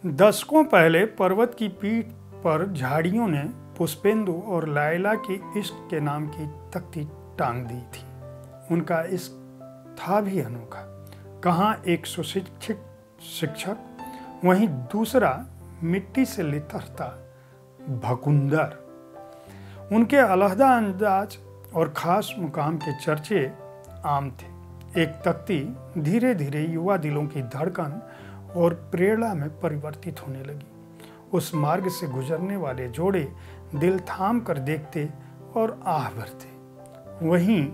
दशकों पहले पर्वत की पीठ पर झाड़ियों ने पुष्पेंदु और लायला के इश्क के नाम की तख्ती टांग दी थी। उनका इश्क था भी अनोखा। कहाँ एक सुशिक्षित शिक्षक, वहीं दूसरा मिट्टी से लिथरता भकुंदर। उनके अलहदा अंदाज और खास मुकाम के चर्चे आम थे। एक तख्ती धीरे धीरे युवा दिलों की धड़कन और प्रेरणा में परिवर्तित होने लगी। उस मार्ग से गुजरने वाले जोड़े दिल थाम कर देखते और आह भरते। वहीं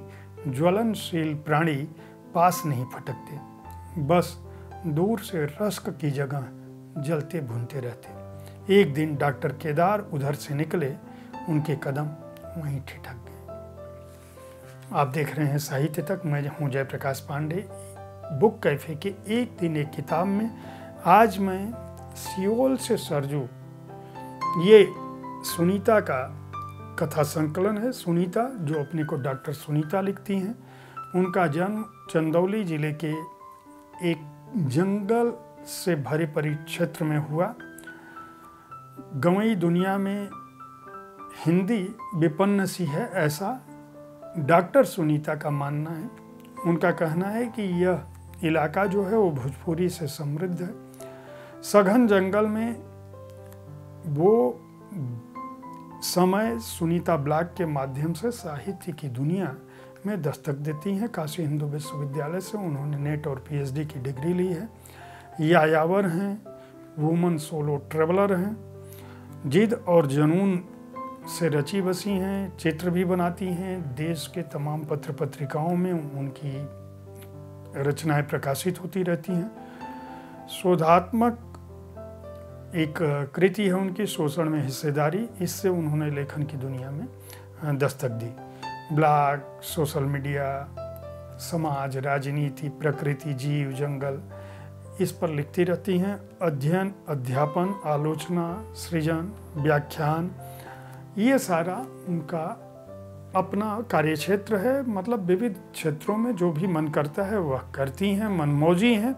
ज्वलनशील प्राणी पास नहीं फटकते, बस दूर से रश्क की जगह जलते भूनते रहते। एक दिन डॉक्टर केदार उधर से निकले, उनके कदम वहीं ठिठक गए। आप देख रहे हैं साहित्य तक। मैं हूं जयप्रकाश पांडे। बुक कैफे के एक दिन एक किताब में आज मैं सियोल से सरजू, ये सुनीता का कथा संकलन है। सुनीता जो अपने को डॉक्टर सुनीता लिखती हैं, उनका जन्म चंदौली जिले के एक जंगल से भरे परिक्षेत्र में हुआ। गंवई दुनिया में हिंदी विपन्न सी है, ऐसा डॉक्टर सुनीता का मानना है। उनका कहना है कि यह इलाका जो है वो भोजपुरी से समृद्ध है। सघन जंगल में वो समय सुनीता ब्लॉग के माध्यम से साहित्य की दुनिया में दस्तक देती हैं। काशी हिंदू विश्वविद्यालय से उन्होंने नेट और पीएचडी की डिग्री ली है। यायावर हैं, वुमन सोलो ट्रेवलर हैं, जिद और जुनून से रची बसी हैं, चित्र भी बनाती हैं। देश के तमाम पत्र पत्रिकाओं में उनकी रचनाएं प्रकाशित होती रहती हैं। शोधात्मक एक कृति है उनकी, शोषण में हिस्सेदारी। इससे उन्होंने लेखन की दुनिया में दस्तक दी। ब्लॉग, सोशल मीडिया, समाज, राजनीति, प्रकृति, जीव, जंगल, इस पर लिखती रहती हैं। अध्ययन, अध्यापन, आलोचना, सृजन, व्याख्यान, ये सारा उनका अपना कार्यक्षेत्र है। मतलब विविध क्षेत्रों में जो भी मन करता है वह करती हैं, मनमौजी हैं।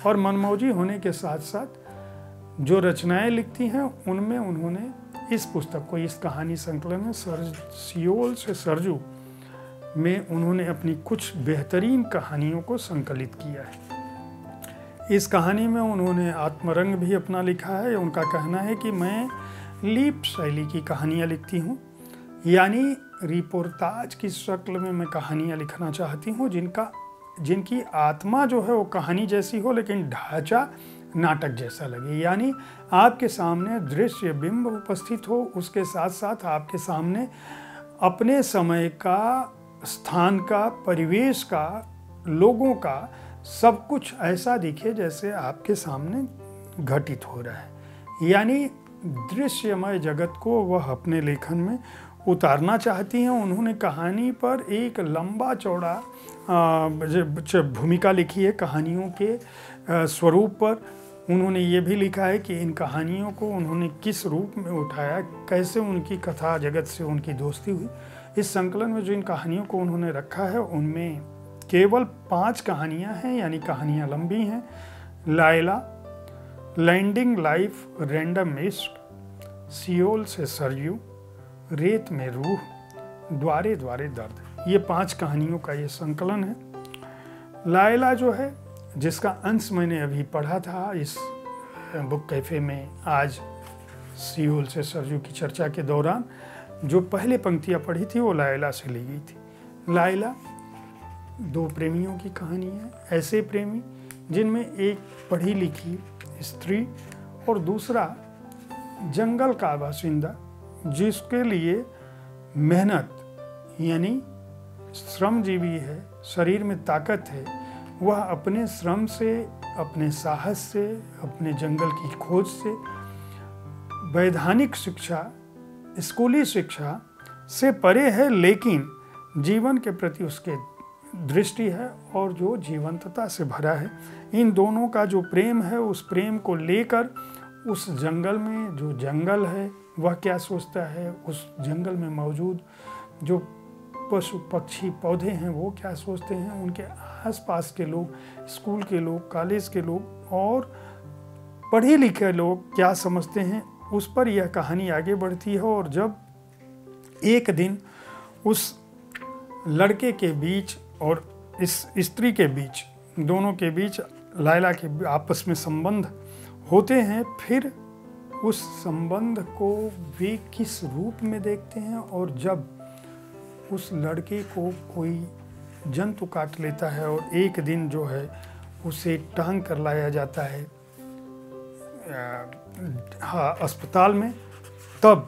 और मनमौजी होने के साथ साथ जो रचनाएं लिखती हैं उनमें उन्होंने इस पुस्तक को, इस कहानी संकलन में सियोल से सरजू में उन्होंने अपनी कुछ बेहतरीन कहानियों को संकलित किया है। इस कहानी में उन्होंने आत्मरंग भी अपना लिखा है। उनका कहना है कि मैं लीप शैली की कहानियाँ लिखती हूँ, यानी रिपोर्टाज की शक्ल में मैं कहानियाँ लिखना चाहती हूँ जिनकी आत्मा जो है वो कहानी जैसी हो, लेकिन ढांचा नाटक जैसा लगे। यानी आपके सामने दृश्य बिंब उपस्थित हो, उसके साथ साथ आपके सामने अपने समय का, स्थान का, परिवेश का, लोगों का सब कुछ ऐसा दिखे जैसे आपके सामने घटित हो रहा है। यानी दृश्यमय जगत को वह अपने लेखन में उतारना चाहती हैं। उन्होंने कहानी पर एक लंबा चौड़ा भूमिका लिखी है। कहानियों के स्वरूप पर उन्होंने ये भी लिखा है कि इन कहानियों को उन्होंने किस रूप में उठाया, कैसे उनकी कथा जगत से उनकी दोस्ती हुई। इस संकलन में जो इन कहानियों को उन्होंने रखा है उनमें केवल 5 कहानियाँ हैं, यानी कहानियाँ लंबी हैं। लायला, लैंडिंग लाइफ, रैंडम इश्क, सियोल से सरयू, रेत में रूह, द्वारे द्वारे दर्द, ये 5 कहानियों का ये संकलन है। लायला जो है, जिसका अंश मैंने अभी पढ़ा था इस बुक कैफे में आज सियोल से सरयू की चर्चा के दौरान, जो पहले पंक्तियाँ पढ़ी थी वो लायला से ली गई थी। लायला 2 प्रेमियों की कहानी है। ऐसे प्रेमी जिनमें एक पढ़ी लिखी स्त्री और दूसरा जंगल का बासिंदा, जिसके लिए मेहनत यानी श्रमजीवी है, शरीर में ताकत है, वह अपने श्रम से, अपने साहस से, अपने जंगल की खोज से, वैधानिक शिक्षा, स्कूली शिक्षा से परे है, लेकिन जीवन के प्रति उसके दृष्टि है और जो जीवंतता से भरा है। इन दोनों का जो प्रेम है, उस प्रेम को लेकर उस जंगल में, जो जंगल है वह क्या सोचता है, उस जंगल में मौजूद जो पशु पक्षी पौधे हैं वो क्या सोचते हैं, उनके आसपास के लोग, स्कूल के लोग, कॉलेज के लोग और पढ़े लिखे लोग क्या समझते हैं उस पर यह कहानी आगे बढ़ती है। और जब एक दिन उस लड़के के बीच और इस स्त्री के बीच, दोनों के बीच, लैला के आपस में संबंध होते हैं, फिर उस संबंध को वे किस रूप में देखते हैं। और जब उस लड़के को कोई जंतु काट लेता है और एक दिन जो है उसे टांग कर लाया जाता है अस्पताल में, तब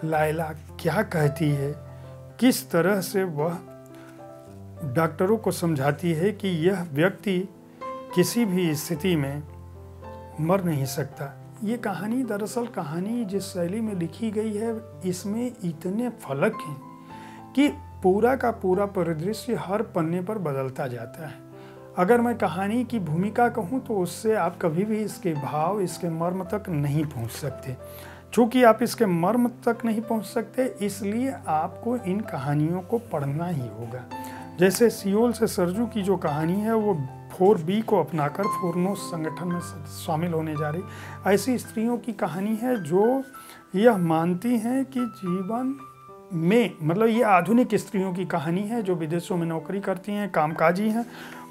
लैला क्या कहती है, किस तरह से वह डॉक्टरों को समझाती है कि यह व्यक्ति किसी भी स्थिति में मर नहीं सकता। ये कहानी, दरअसल कहानी जिस शैली में लिखी गई है इसमें इतने फलक हैं कि पूरा का पूरा परिदृश्य हर पन्ने पर बदलता जाता है। अगर मैं कहानी की भूमिका कहूँ तो उससे आप कभी भी इसके भाव, इसके मर्म तक नहीं पहुँच सकते। चूँकि आप इसके मर्म तक नहीं पहुँच सकते, इसलिए आपको इन कहानियों को पढ़ना ही होगा। जैसे सियोल से सरजू की जो कहानी है वो 4B को अपनाकर फोरनोस संगठन में शामिल होने जा रही ऐसी स्त्रियों की कहानी है जो यह मानती हैं कि जीवन में, मतलब ये आधुनिक स्त्रियों की कहानी है जो विदेशों में नौकरी करती हैं, कामकाजी हैं,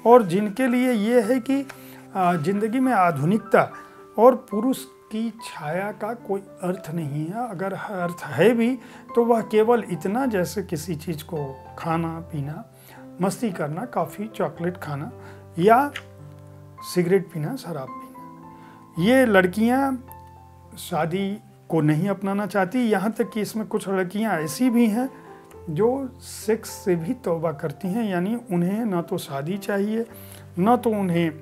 और जिनके लिए ये है कि ज़िंदगी में आधुनिकता और पुरुष की छाया का कोई अर्थ नहीं है। अगर अर्थ है भी तो वह केवल इतना, जैसे किसी चीज़ को खाना पीना, मस्ती करना, कॉफ़ी चॉकलेट खाना या सिगरेट पीना, शराब पीना। ये लड़कियां शादी को नहीं अपनाना चाहती। यहाँ तक कि इसमें कुछ लड़कियां ऐसी भी हैं जो सेक्स से भी तौबा करती हैं, यानी उन्हें ना तो शादी चाहिए ना तो उन्हें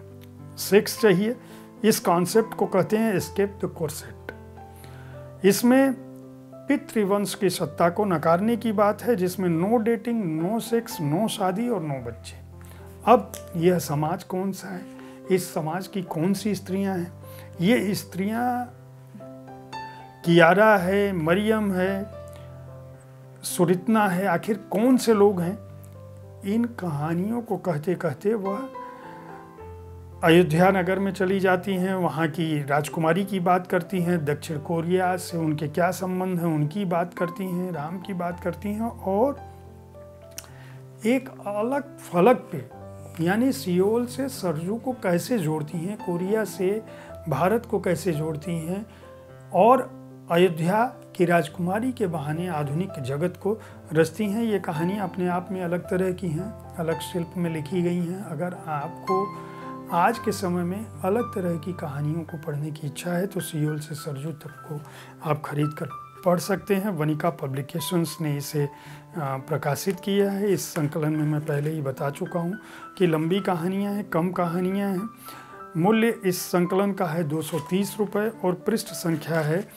सेक्स चाहिए। इस कॉन्सेप्ट को कहते हैं एस्केप द कोर्सेट। इसमें पितृवंश की सत्ता को नकारने की बात है, जिसमें no dating, no sex, no शादी और नो बच्चे। अब यह समाज कौन सा है, इस समाज की कौन सी स्त्रियां हैं? ये स्त्रियां कियारा है, मरियम है, सुरितना है, आखिर कौन से लोग हैं? इन कहानियों को कहते कहते वह अयोध्या नगर में चली जाती हैं, वहाँ की राजकुमारी की बात करती हैं, दक्षिण कोरिया से उनके क्या संबंध हैं उनकी बात करती हैं, राम की बात करती हैं, और एक अलग फलक पे, यानी सियोल से सरजू को कैसे जोड़ती हैं, कोरिया से भारत को कैसे जोड़ती हैं, और अयोध्या की राजकुमारी के बहाने आधुनिक जगत को रचती हैं। ये कहानियाँ अपने आप में अलग तरह की हैं, अलग शिल्प में लिखी गई हैं। अगर आपको आज के समय में अलग तरह की कहानियों को पढ़ने की इच्छा है तो सियोल से सरजू तक को आप खरीद कर पढ़ सकते हैं। वनिका पब्लिकेशंस ने इसे प्रकाशित किया है। इस संकलन में मैं पहले ही बता चुका हूँ कि लंबी कहानियाँ हैं, कम कहानियाँ हैं। मूल्य इस संकलन का है 230 रुपये और पृष्ठ संख्या है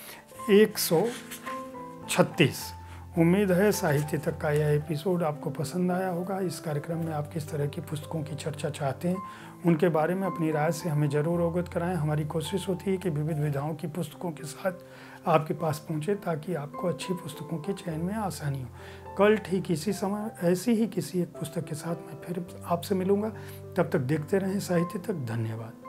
136। उम्मीद है साहित्य तक का यह एपिसोड आपको पसंद आया होगा। इस कार्यक्रम में आप किस तरह की पुस्तकों की चर्चा चाहते हैं उनके बारे में अपनी राय से हमें ज़रूर अवगत कराएं। हमारी कोशिश होती है कि विविध विधाओं की पुस्तकों के साथ आपके पास पहुंचे ताकि आपको अच्छी पुस्तकों के चयन में आसानी हो। कल ठीक इसी समय ऐसी ही किसी एक पुस्तक के साथ मैं फिर आपसे मिलूँगा। तब तक देखते रहें साहित्य तक। धन्यवाद।